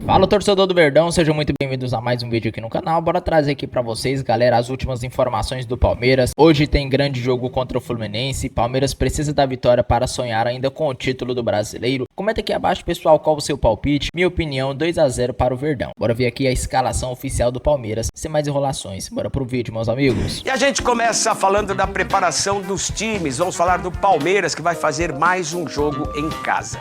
Fala, torcedor do Verdão, sejam muito bem-vindos a mais um vídeo aqui no canal. Bora trazer aqui pra vocês, galera, as últimas informações do Palmeiras. Hoje tem grande jogo contra o Fluminense. Palmeiras precisa da vitória para sonhar ainda com o título do Brasileiro. Comenta aqui abaixo, pessoal, qual o seu palpite. Minha opinião, 2-0 para o Verdão. Bora ver aqui a escalação oficial do Palmeiras, sem mais enrolações. Bora pro vídeo, meus amigos. E a gente começa falando da preparação dos times. Vamos falar do Palmeiras, que vai fazer mais um jogo em casa.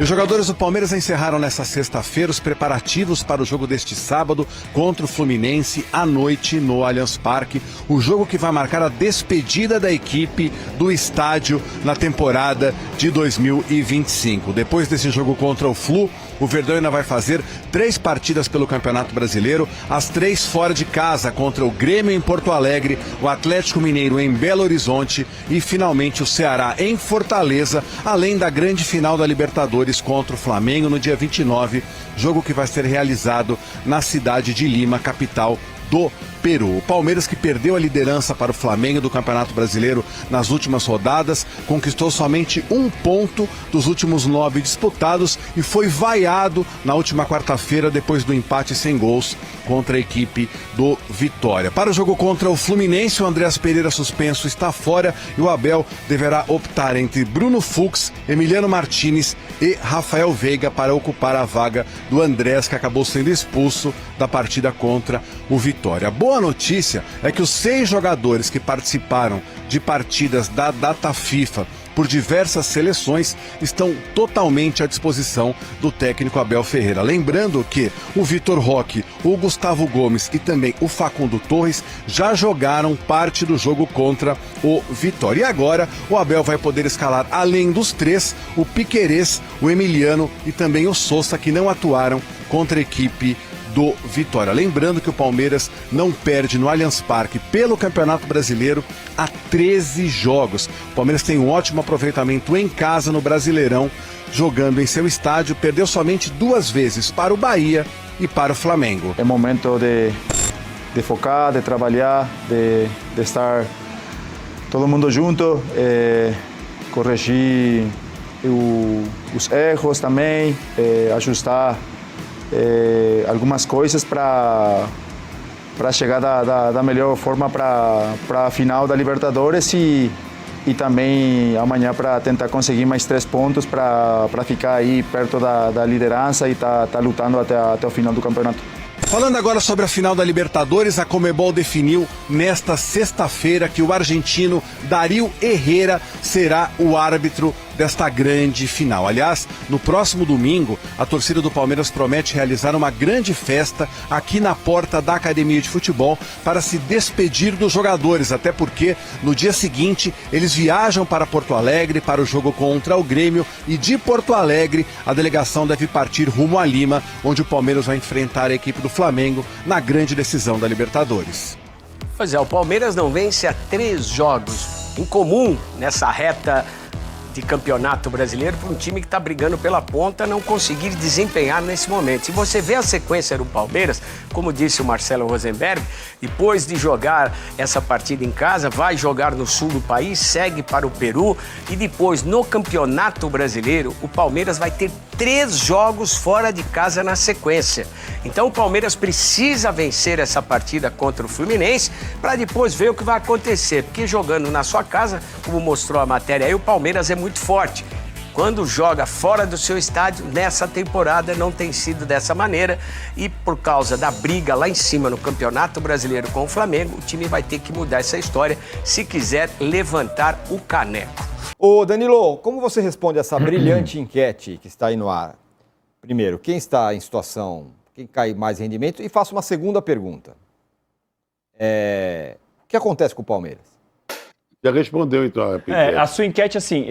Os jogadores do Palmeiras encerraram nesta sexta-feira os preparativos para o jogo deste sábado contra o Fluminense à noite no Allianz Parque. O jogo que vai marcar a despedida da equipe do estádio na temporada de 2025. Depois desse jogo contra o Flu, o Verdão ainda vai fazer 3 partidas pelo Campeonato Brasileiro, as 3 fora de casa contra o Grêmio em Porto Alegre, o Atlético Mineiro em Belo Horizonte e finalmente o Ceará em Fortaleza, além da grande final da Libertadores contra o Flamengo no dia 29, jogo que vai ser realizado na cidade de Lima, capital do Peru. O Palmeiras, que perdeu a liderança para o Flamengo do Campeonato Brasileiro nas últimas rodadas, conquistou somente 1 ponto dos últimos 9 disputados e foi vaiado na última quarta-feira depois do empate sem gols contra a equipe do Vitória. Para o jogo contra o Fluminense, o Andreas Pereira suspenso está fora e o Abel deverá optar entre Bruno Fux, Emiliano Martinez e Rafael Veiga para ocupar a vaga do Andrés, que acabou sendo expulso da partida contra o Vitória. A boa notícia é que os 6 jogadores que participaram de partidas da data FIFA por diversas seleções estão totalmente à disposição do técnico Abel Ferreira. Lembrando que o Vitor Roque, o Gustavo Gomes e também o Facundo Torres já jogaram parte do jogo contra o Vitória. E agora o Abel vai poder escalar, além dos 3, o Piquerez, o Emiliano e também o Sousa, que não atuaram contra a equipe do Vitória. Lembrando que o Palmeiras não perde no Allianz Parque pelo Campeonato Brasileiro há 13 jogos. O Palmeiras tem um ótimo aproveitamento em casa no Brasileirão, jogando em seu estádio. Perdeu somente 2 vezes para o Bahia e para o Flamengo. É momento de focar, de trabalhar, de estar todo mundo junto, corrigir os erros também, ajustar algumas coisas para chegar da melhor forma para a final da Libertadores e também amanhã para tentar conseguir mais 3 pontos para ficar aí perto da liderança e tá lutando até o final do campeonato. Falando agora sobre a final da Libertadores, a Conmebol definiu nesta sexta-feira que o argentino Darío Herrera será o árbitro desta grande final. Aliás, no próximo domingo, a torcida do Palmeiras promete realizar uma grande festa aqui na porta da Academia de Futebol para se despedir dos jogadores, até porque no dia seguinte eles viajam para Porto Alegre para o jogo contra o Grêmio e de Porto Alegre a delegação deve partir rumo a Lima, onde o Palmeiras vai enfrentar a equipe do Flamengo na grande decisão da Libertadores. Pois é, o Palmeiras não vence há 3 jogos. Incomum nessa reta de campeonato brasileiro para um time que está brigando pela ponta não conseguir desempenhar nesse momento. Se você vê a sequência do Palmeiras, como disse o Marcelo Rosenberg, depois de jogar essa partida em casa, vai jogar no sul do país, segue para o Peru e depois no campeonato brasileiro, o Palmeiras vai ter 3 jogos fora de casa na sequência. Então o Palmeiras precisa vencer essa partida contra o Fluminense para depois ver o que vai acontecer, porque jogando na sua casa, como mostrou a matéria aí, o Palmeiras é muito forte. Quando joga fora do seu estádio, nessa temporada não tem sido dessa maneira e por causa da briga lá em cima no Campeonato Brasileiro com o Flamengo, o time vai ter que mudar essa história se quiser levantar o caneco. Ô Danilo, como você responde essa brilhante enquete que está aí no ar? Primeiro, quem está em situação, quem cai mais rendimento? E faço uma segunda pergunta. O que acontece com o Palmeiras? Já respondeu, então. A sua enquete, assim,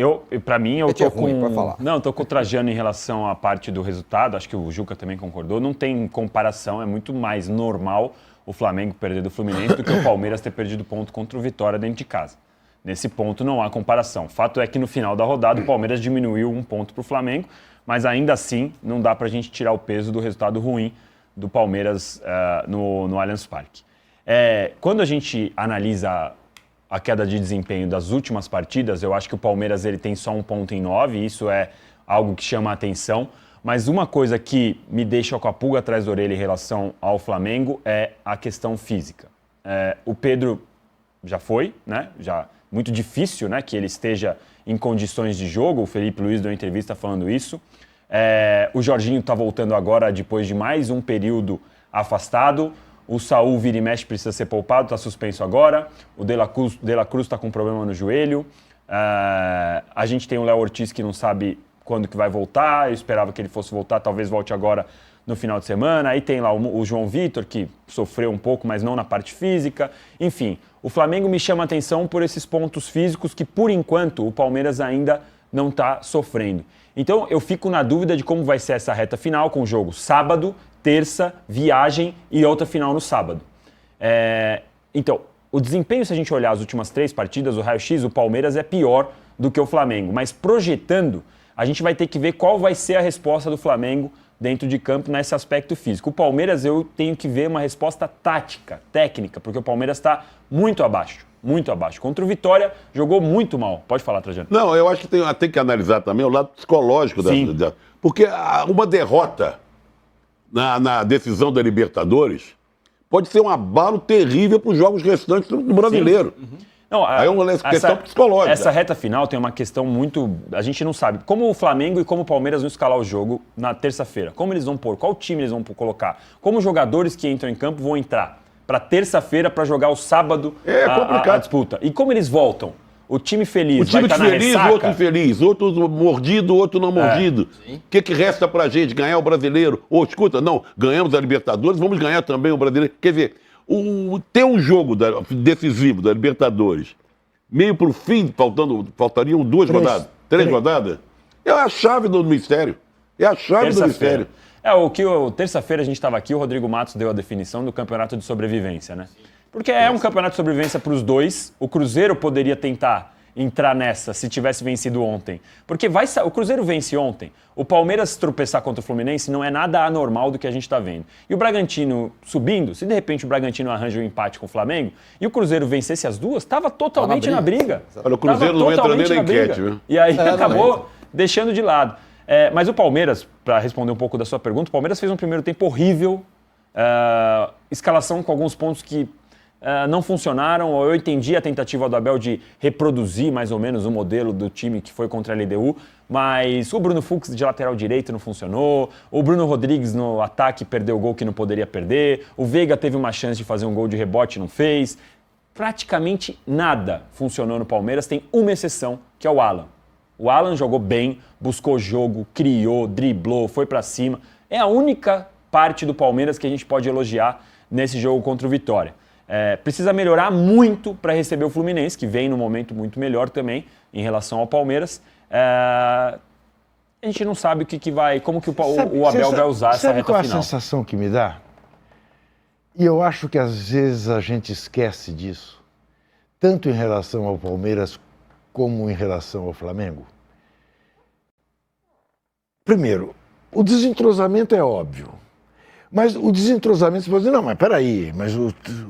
pra mim, eu tô ruim, pode falar. Não, tô com o Trajano em relação à parte do resultado, acho que o Juca também concordou, não tem comparação, é muito mais normal o Flamengo perder do Fluminense do que o Palmeiras ter perdido ponto contra o Vitória dentro de casa. Nesse ponto não há comparação. Fato é que no final da rodada o Palmeiras diminuiu 1 ponto para o Flamengo, mas ainda assim não dá para a gente tirar o peso do resultado ruim do Palmeiras no Allianz Parque. Quando a gente analisa a queda de desempenho das últimas partidas, eu acho que o Palmeiras ele tem só 1 ponto em 9, isso é algo que chama a atenção. Mas uma coisa que me deixa com a pulga atrás da orelha em relação ao Flamengo é a questão física. O Pedro já foi, né? Já muito difícil, né, que ele esteja em condições de jogo. O Felipe Luiz deu uma entrevista falando isso. O Jorginho está voltando agora depois de mais um período afastado. O Saúl vira e mexe, precisa ser poupado, está suspenso agora. O De La Cruz está com problema no joelho. A gente tem o Léo Ortiz que não sabe quando que vai voltar. Eu esperava que ele fosse voltar, talvez volte agora no final de semana. Aí tem lá o João Vitor, que sofreu um pouco, mas não na parte física. Enfim, o Flamengo me chama a atenção por esses pontos físicos que, por enquanto, o Palmeiras ainda não está sofrendo. Então, eu fico na dúvida de como vai ser essa reta final, com o jogo sábado, terça, viagem e outra final no sábado. Então, o desempenho, se a gente olhar as últimas 3 partidas, o raio-x, o Palmeiras é pior do que o Flamengo. Mas projetando, a gente vai ter que ver qual vai ser a resposta do Flamengo dentro de campo nesse aspecto físico. O Palmeiras, eu tenho que ver uma resposta tática, técnica, porque o Palmeiras está muito abaixo. Muito abaixo. Contra o Vitória, jogou muito mal. Pode falar, Trajano. Não, eu acho que tem que analisar também o lado psicológico da. Porque uma derrota na decisão da Libertadores pode ser um abalo terrível para os jogos restantes do brasileiro. Não, aí é uma questão psicológica. Essa reta final tem uma questão muito... A gente não sabe como o Flamengo e como o Palmeiras vão escalar o jogo na terça-feira. Como eles vão pôr, qual time eles vão colocar. Como os jogadores que entram em campo vão entrar para terça-feira para jogar o sábado a disputa. E como eles voltam? O time feliz o time vai estar feliz, na ressaca? Outro infeliz, outro mordido, outro não mordido. O que resta pra gente? Ganhar o brasileiro? Escuta, não, ganhamos a Libertadores, vamos ganhar também o brasileiro. Quer dizer, ter um jogo decisivo da Libertadores, meio pro fim, faltariam 2 rodadas, 3 rodadas, é a chave do mistério. É a chave do mistério. Terça-feira a gente estava aqui, o Rodrigo Matos deu a definição do campeonato de sobrevivência, né? Porque é um campeonato de sobrevivência para os dois. O Cruzeiro poderia tentar entrar nessa se tivesse vencido ontem. Porque o Cruzeiro vence ontem. O Palmeiras tropeçar contra o Fluminense não é nada anormal do que a gente está vendo. E o Bragantino subindo, se de repente o Bragantino arranja um empate com o Flamengo e o Cruzeiro vencesse as duas, estava totalmente na briga. Olha, o Cruzeiro não entra nem na enquete, viu? E aí acabou deixando de lado. Mas o Palmeiras, para responder um pouco da sua pergunta, o Palmeiras fez um primeiro tempo horrível. Escalação com alguns pontos que não funcionaram. Eu entendi a tentativa do Abel de reproduzir mais ou menos o modelo do time que foi contra a LDU, mas o Bruno Fux de lateral direito não funcionou, o Bruno Rodrigues no ataque perdeu o gol que não poderia perder, o Veiga teve uma chance de fazer um gol de rebote e não fez. Praticamente nada funcionou no Palmeiras, tem uma exceção, que é o Alan. O Alan jogou bem, buscou jogo, criou, driblou, foi pra cima. É a única parte do Palmeiras que a gente pode elogiar nesse jogo contra o Vitória. Precisa melhorar muito para receber o Fluminense, que vem num momento muito melhor também em relação ao Palmeiras. A gente não sabe como que o Abel vai usar essa reta final. Sabe qual é a sensação que me dá? E eu acho que às vezes a gente esquece disso, tanto em relação ao Palmeiras como em relação ao Flamengo. Primeiro, o desentrosamento é óbvio. Mas o desentrosamento, você pode dizer, não, mas peraí, mas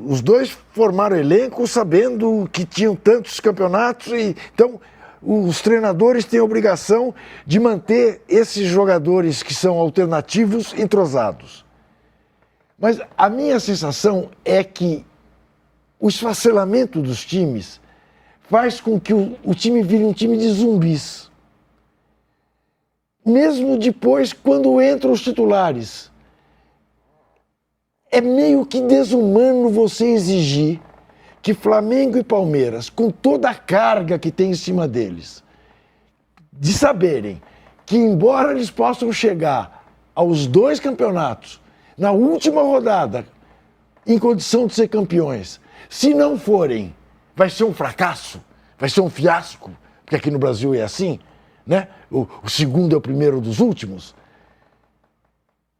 os dois formaram elenco sabendo que tinham tantos campeonatos, então os treinadores têm a obrigação de manter esses jogadores que são alternativos entrosados. Mas a minha sensação é que o esfacelamento dos times faz com que o time vire um time de zumbis. Mesmo depois, quando entram os titulares. É meio que desumano você exigir que Flamengo e Palmeiras, com toda a carga que tem em cima deles, de saberem que, embora eles possam chegar aos 2 campeonatos, na última rodada, em condição de ser campeões, se não forem, vai ser um fracasso, vai ser um fiasco, porque aqui no Brasil é assim, né? O segundo é o primeiro dos últimos.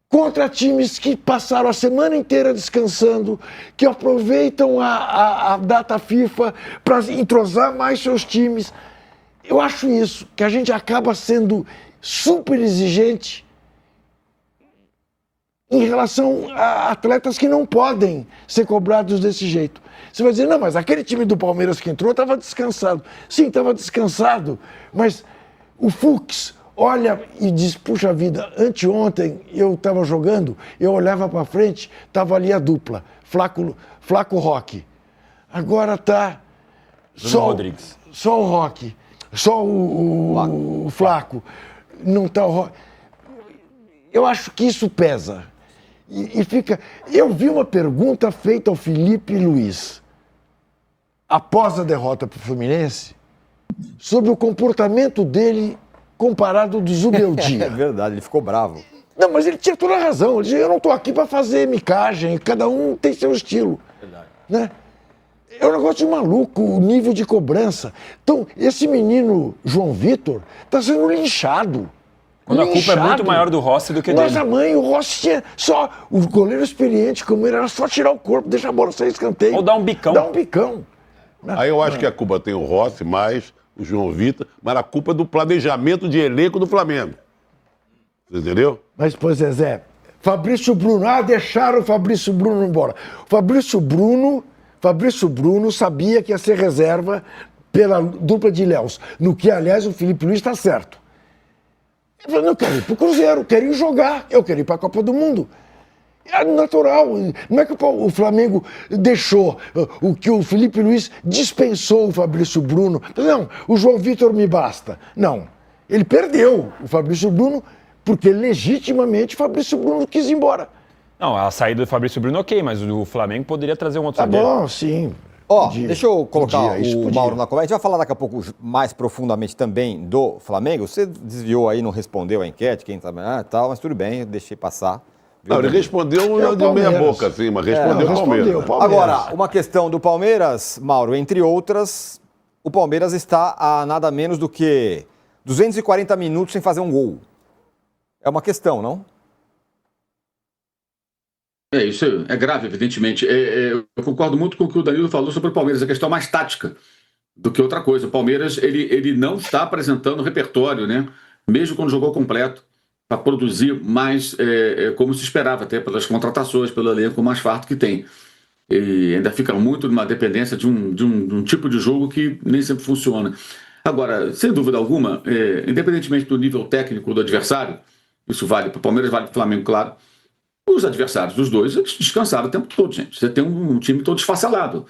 Contra times que passaram a semana inteira descansando, que aproveitam a data FIFA para entrosar mais seus times. Eu acho isso, que a gente acaba sendo super exigente em relação a atletas que não podem ser cobrados desse jeito. Você vai dizer, não, mas aquele time do Palmeiras que entrou estava descansado. Sim, estava descansado, mas o Fux olha e diz, puxa vida, anteontem eu estava jogando, eu olhava para frente, estava ali a dupla, Flaco Roque. Agora tá Rodrigues. Só o Roque, só o Flaco. Não tá o Roque. Eu acho que isso pesa. E fica... Eu vi uma pergunta feita ao Felipe Luiz, após a derrota para o Fluminense, sobre o comportamento dele comparado do Zubeldia. É verdade, ele ficou bravo. Não, mas ele tinha toda a razão. Ele disse, eu não estou aqui para fazer micagem, cada um tem seu estilo. Verdade. Né? É um negócio de maluco, o nível de cobrança. Então, esse menino, João Vitor, está sendo linchado. Quando a culpa é muito maior do Rossi do que dele. Mas a mãe, o Rossi tinha só... O goleiro experiente, como ele, era só tirar o corpo, deixar a bola sair escanteio. Ou dar um bicão. Dar um bicão. Aí eu acho que a culpa tem o Rossi, mais o João Vitor, mas a culpa é do planejamento de elenco do Flamengo. Você entendeu? Mas, pois é, Zé, Fabrício Bruno, deixaram o Fabrício Bruno embora. Fabrício Bruno sabia que ia ser reserva pela dupla de Ilhéus, no que, aliás, o Felipe Luiz está certo. Ele falou, não, eu quero ir pro Cruzeiro, quero ir jogar, eu quero ir para a Copa do Mundo. É natural, não é que o Flamengo deixou, o que o Felipe Luiz dispensou o Fabrício Bruno. Não, o João Vitor me basta. Não, ele perdeu o Fabrício Bruno porque legitimamente o Fabrício Bruno quis ir embora. Não, a saída do Fabrício Bruno ok, mas o Flamengo poderia trazer um outro Tá zagueiro. bom, sim. Ó, Podia. deixa eu colocar Isso o podia. Mauro na conversa. A gente vai falar daqui a pouco mais profundamente também do Flamengo. Você desviou aí, não respondeu a enquete, quem sabe, tal, mas tudo bem, eu deixei passar. Não, ele respondeu É o de meia Palmeiras. boca, assim, mas respondeu o Palmeiras. né? Agora, uma questão do Palmeiras, Mauro, entre outras, o Palmeiras está a nada menos do que 240 minutos sem fazer um gol. É uma questão, não? Isso é grave, evidentemente. Eu concordo muito com o que o Danilo falou sobre o Palmeiras, a questão mais tática do que outra coisa. O Palmeiras ele não está apresentando repertório, né? Mesmo quando jogou completo, para produzir mais como se esperava, até pelas contratações, pelo elenco mais farto que tem. E ainda fica muito numa dependência de um tipo de jogo que nem sempre funciona. Agora, sem dúvida alguma, independentemente do nível técnico do adversário, isso vale para o Palmeiras, vale para o Flamengo, claro. Os adversários dos dois, eles descansaram o tempo todo, gente. Você tem um time todo esfacelado.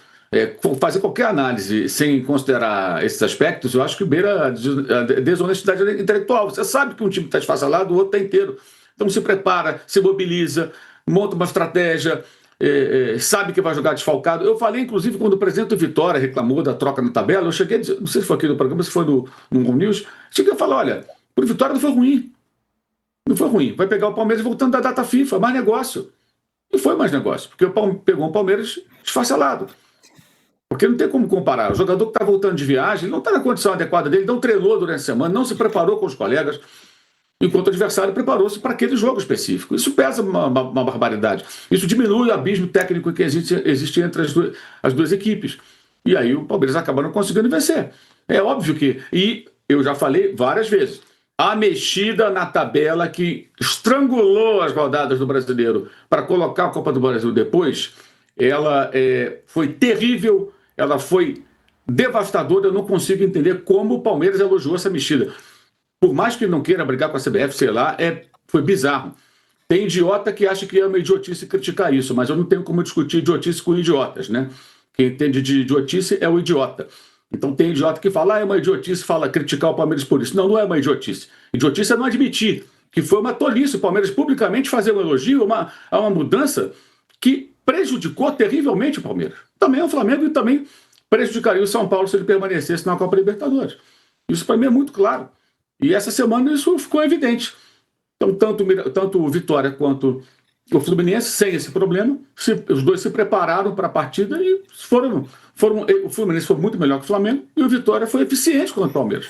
Fazer qualquer análise sem considerar esses aspectos, eu acho que beira a desonestidade intelectual. Você sabe que um time está esfacelado, o outro está inteiro. Então se prepara, se mobiliza, monta uma estratégia, sabe que vai jogar desfalcado. Eu falei, inclusive, quando o presidente do Vitória reclamou da troca na tabela, eu cheguei a dizer, não sei se foi aqui no programa, se foi no Home News, cheguei a falar, olha, o Vitória não foi ruim. Não foi ruim. Vai pegar o Palmeiras voltando da data FIFA, mais negócio. Não foi mais negócio, porque pegou o Palmeiras esfacelado. Porque não tem como comparar. O jogador que está voltando de viagem, ele não está na condição adequada dele, não treinou durante a semana, não se preparou com os colegas, enquanto o adversário preparou-se para aquele jogo específico. Isso pesa uma barbaridade. Isso diminui o abismo técnico que existe entre as duas equipes. E aí o Palmeiras acaba não conseguindo vencer. É óbvio que... E eu já falei várias vezes, a mexida na tabela que estrangulou as rodadas do Brasileiro para colocar a Copa do Brasil depois, ela foi terrível, ela foi devastadora. Eu não consigo entender como o Palmeiras elogiou essa mexida. Por mais que não queira brigar com a CBF, sei lá, foi bizarro. Tem idiota que acha que é uma idiotice criticar isso, mas eu não tenho como discutir idiotice com idiotas, né? Quem entende de idiotice é o idiota. Então tem idiota que fala, é uma idiotice, criticar o Palmeiras por isso. Não, não é uma idiotice. Idiotice é não admitir que foi uma tolice o Palmeiras publicamente fazer um elogio a uma mudança que prejudicou terrivelmente o Palmeiras. Também o Flamengo e também prejudicaria o São Paulo se ele permanecesse na Copa Libertadores. Isso para mim é muito claro. E essa semana isso ficou evidente. Então tanto o Vitória quanto o Fluminense, sem esse problema, os dois se prepararam para a partida e o Fluminense foi muito melhor que o Flamengo e o Vitória foi eficiente contra o Palmeiras.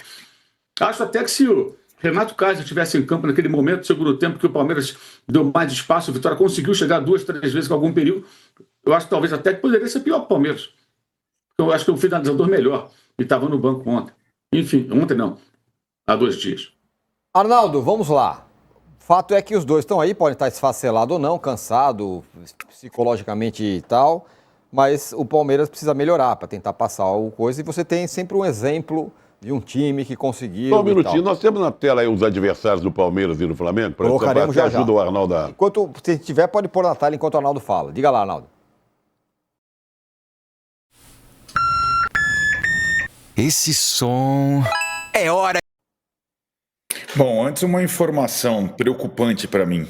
Acho até que se o Renato Kaiser estivesse em campo naquele momento, no segundo tempo, que o Palmeiras deu mais espaço, o Vitória conseguiu chegar 2, 3 vezes com algum perigo, eu acho que talvez até que poderia ser pior para o Palmeiras. Eu acho que é um finalizador melhor e estava no banco ontem. Enfim, ontem não, há 2 dias. Arnaldo, vamos lá. Fato é que os dois estão aí, podem estar esfacelados ou não, cansado psicologicamente e tal, mas o Palmeiras precisa melhorar para tentar passar alguma coisa e você tem sempre um exemplo de um time que conseguiu. Só um e minutinho, tal. nós temos na tela aí os adversários do Palmeiras e do Flamengo, para Colocaremos já já. ajuda o Arnaldo a... Enquanto, se tiver, pode pôr na tela enquanto o Arnaldo fala. Diga lá, Arnaldo. Esse som... É hora... Bom, antes uma informação preocupante para mim.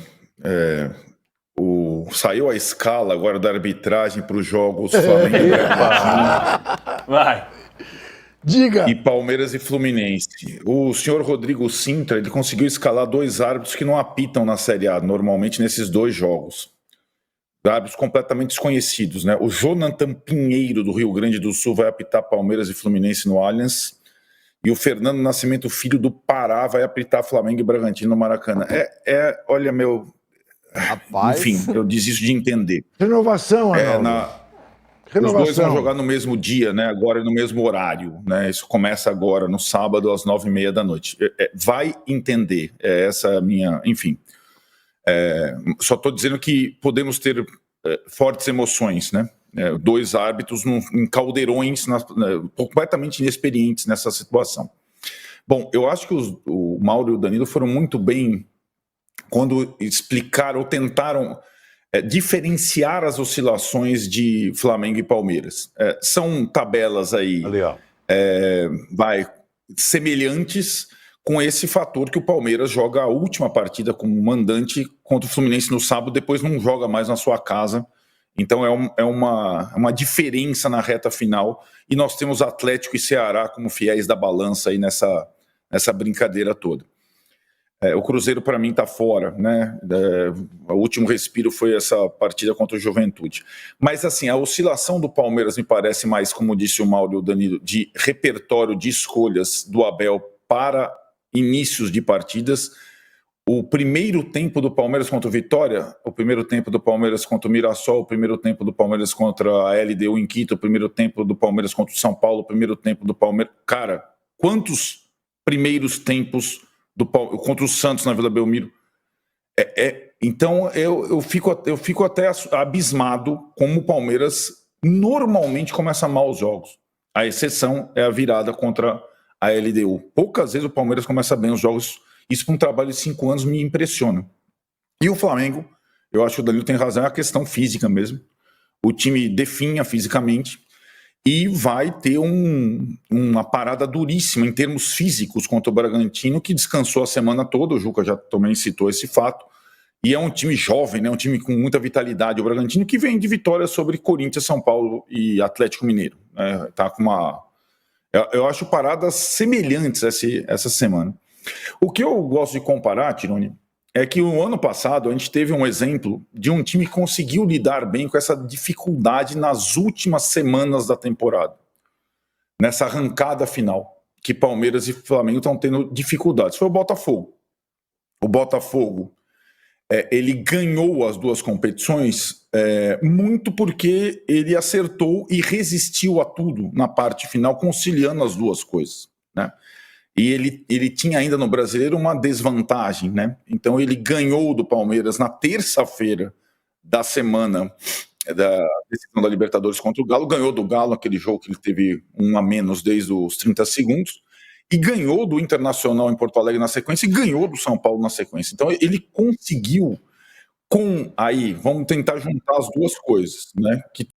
Saiu a escala agora da arbitragem para os jogos Flamengo e Bragantino. Vai. Diga! E Palmeiras e Fluminense. O senhor Rodrigo Sintra, ele conseguiu escalar 2 árbitros que não apitam na Série A, normalmente nesses 2 jogos. Árbitros completamente desconhecidos, né? O Jonathan Pinheiro, do Rio Grande do Sul, vai apitar Palmeiras e Fluminense no Allianz. E o Fernando Nascimento Filho, do Pará, vai apitar Flamengo e Bragantino no Maracanã. Olha, meu... Rapaz... Enfim, eu desisto de entender. Renovação, Arnaldo. Os dois vão jogar no mesmo dia, né? Agora no mesmo horário, né? Isso começa agora, no sábado, às 9h30 da noite. Vai entender. Essa minha... Enfim. Só estou dizendo que podemos ter fortes emoções, né? 2 árbitros em caldeirões completamente inexperientes nessa situação. Bom, eu acho que o Mauro e o Danilo foram muito bem quando explicaram ou tentaram diferenciar as oscilações de Flamengo e Palmeiras. São tabelas aí semelhantes, com esse fator que o Palmeiras joga a última partida como mandante contra o Fluminense no sábado, depois não joga mais na sua casa. Então é uma diferença na reta final, e nós temos Atlético e Ceará como fiéis da balança aí nessa brincadeira toda. O Cruzeiro, para mim, está fora, né? O último respiro foi essa partida contra o Juventude. Mas, assim, a oscilação do Palmeiras me parece mais, como disse o Mauro e o Danilo, de repertório de escolhas do Abel para inícios de partidas. O primeiro tempo do Palmeiras contra o Vitória, o primeiro tempo do Palmeiras contra o Mirassol, o primeiro tempo do Palmeiras contra a LDU em Quito, o primeiro tempo do Palmeiras contra o São Paulo, o primeiro tempo do Palmeiras... Cara, quantos primeiros tempos contra o Santos na Vila Belmiro? Então eu fico até abismado como o Palmeiras normalmente começa mal os jogos. A exceção é a virada contra a LDU. Poucas vezes o Palmeiras começa bem os jogos. Isso para um trabalho de 5 anos me impressiona. E o Flamengo, eu acho que o Danilo tem razão, é a questão física mesmo. O time definha fisicamente e vai ter uma parada duríssima em termos físicos contra o Bragantino, que descansou a semana toda. O Juca já também citou esse fato. E é um time jovem, né? Um time com muita vitalidade. O Bragantino, que vem de vitória sobre Corinthians, São Paulo e Atlético Mineiro. Tá com eu acho paradas semelhantes essa semana. O que eu gosto de comparar, Tironi, é que no ano passado a gente teve um exemplo de um time que conseguiu lidar bem com essa dificuldade nas últimas semanas da temporada. Nessa arrancada final, que Palmeiras e Flamengo estão tendo dificuldades. Foi o Botafogo. O Botafogo, ele ganhou as 2 competições muito porque ele acertou e resistiu a tudo na parte final, conciliando as 2 coisas, né? E ele tinha ainda no Brasileiro uma desvantagem, né? Então ele ganhou do Palmeiras na terça-feira da semana da decisão da Libertadores contra o Galo, ganhou do Galo, aquele jogo que ele teve 1 a menos desde os 30 segundos, e ganhou do Internacional em Porto Alegre na sequência, e ganhou do São Paulo na sequência. Então ele conseguiu, vamos tentar juntar as 2 coisas, né? Que